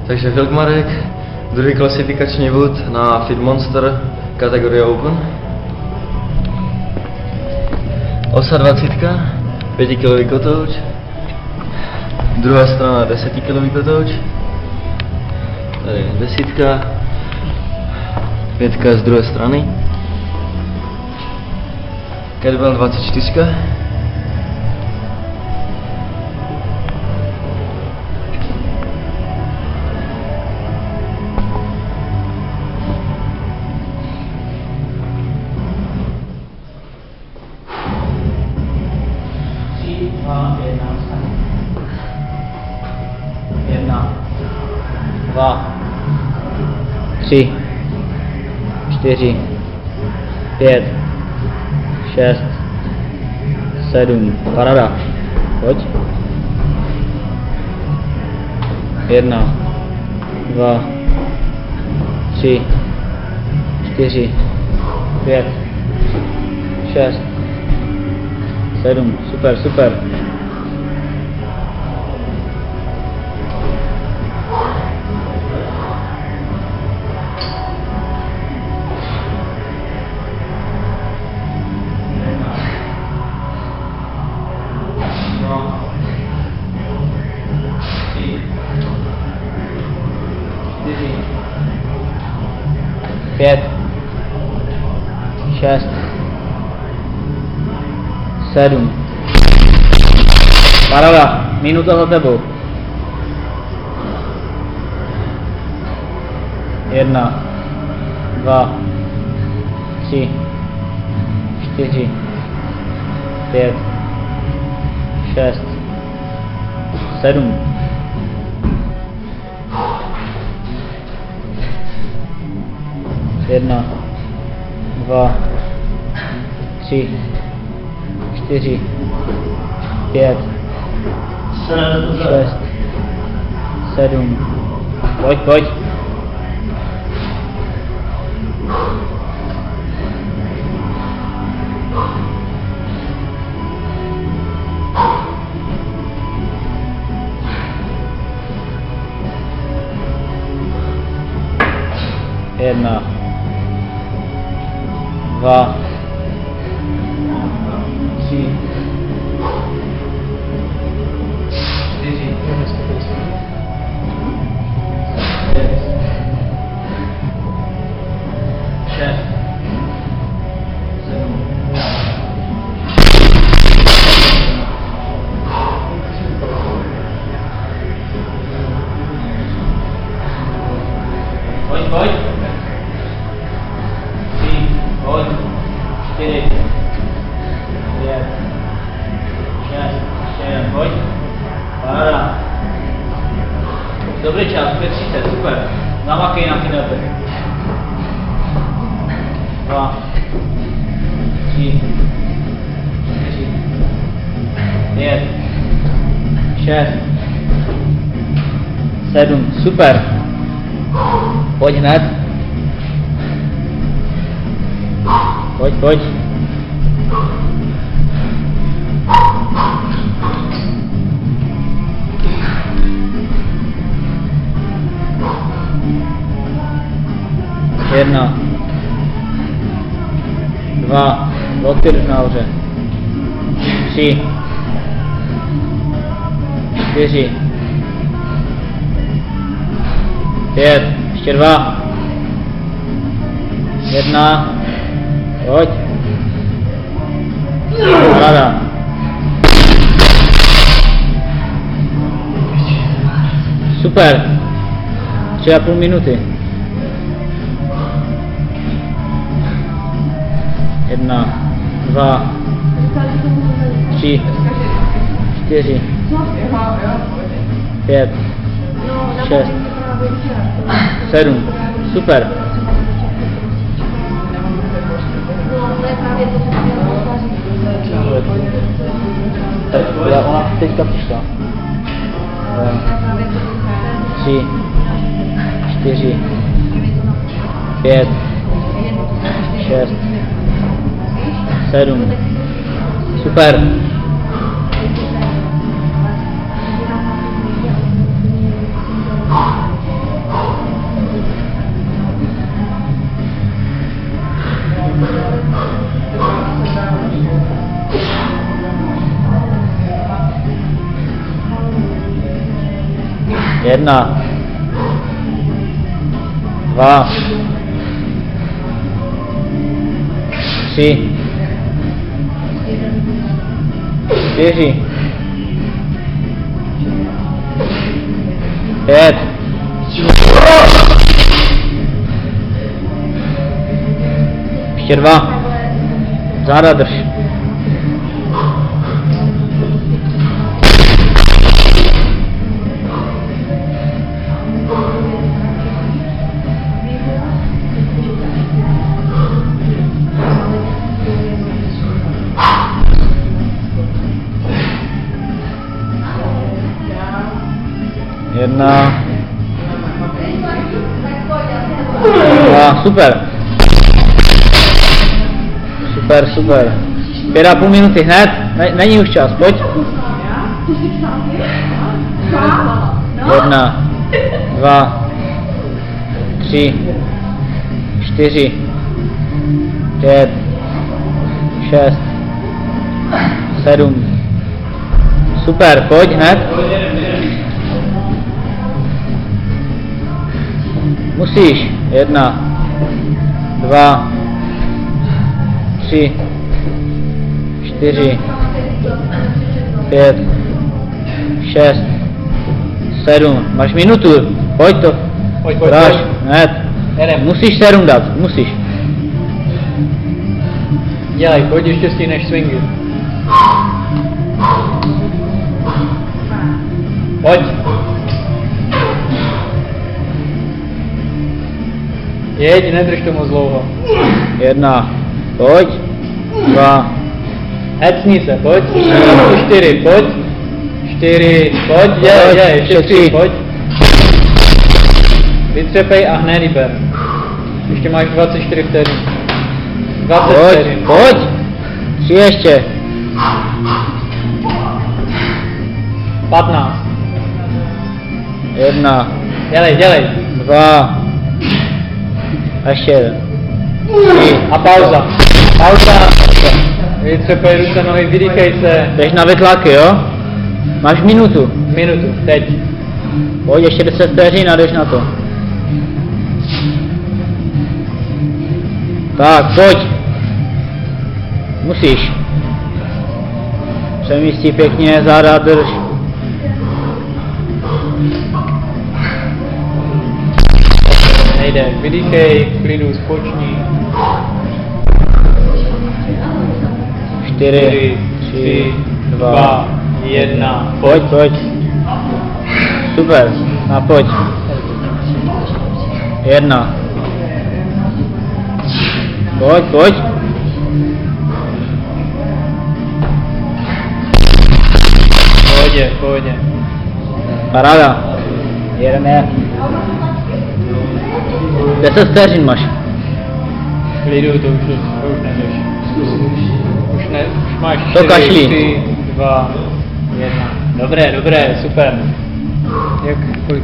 Takže Vilkmarek, druhý klasifikační vůd na Fit Monster kategorie Open. Osa 20, 5 kg kotouč. Druhá strana 10 kg kotouč. Tady 10, 5 z druhé strany. Kettlebell 24. Dva, 3, 4, 5, 6, 7, paráda, pojď. 1, 2, 3, 4, 5, 6, 7, super, super. Pět, 6, 7. Paráda, minuta za tebou. 1, 2, 3, 4, 5, 6, 7. Jedna, dva, 3, 4, 5, 6, 7. Pojď, pojď. Jedna, 2, 3, 4, 5, 6, 7. Pojď, pojď. 4, 5, 6, 7, pojď. Paráda. Dobrý čas, 5:30, super. Namakej na ty nebe. 2, 3, 4, 5, 6, 7, super. Pojď hned. Pojď, pojď. Jedna, 2, lokty nahoře. 3, 4, 5, ještě 2, 1, pojď. Paráda. Super. 3,5 minuty. 1, 2, 3, 4, 5, 6, 7. Super. Ona teďka přišla. 3, 4, 5, 6, 7. Super. 1, 2, 3, 4, 5, ještě 2, záda drž. Jedna. Dva, super. Super, super. 5,5 minuty hned, není už čas, pojď. 1, 2, 3, 4, 5, 6, 7. Super, pojď hned. Musíš. 1, 2, 3, 4, 5, 6, 7. Máš minutu. Pojď to. Pojď. Dáš. Hned. Jedem. Musíš 7 dát. Musíš. Dělej, pojď, ještě stihneš swingy. Pojď. Jeď, nedrž to moc dlouho. 1. Pojď. 2. Hecni se, pojď. 4, pojď. 4, pojď, dělej, ještě 3, pojď. Vytřepej a hned ber. Ještě máš 24 vteřin. 20 Pojď. vteřin. Pojď. 3 ještě. 15. 1. Dělej. 2. A ještě 1. 3. A pauza. Vytřepej ruce, nohy, vydýchej se. Jdeš na vytlaky, jo? Máš minutu. Minutu, teď. Pojď, ještě 10 vteřin a jdeš na to. Tak, pojď. Musíš. Přemístí pěkně, záda drž. Nejde, vydýchej, v klidu, spočni. 4, 3, 2. 1. Pojď. Super. A pojď. 1. Pojď. Pohodě. Paráda. Jedeme. 10 vteřin máš. Klidu, to už nejdeš. Už máš To 4, kašli. 3, 2, 1. Dobré, super. Jak, kolik?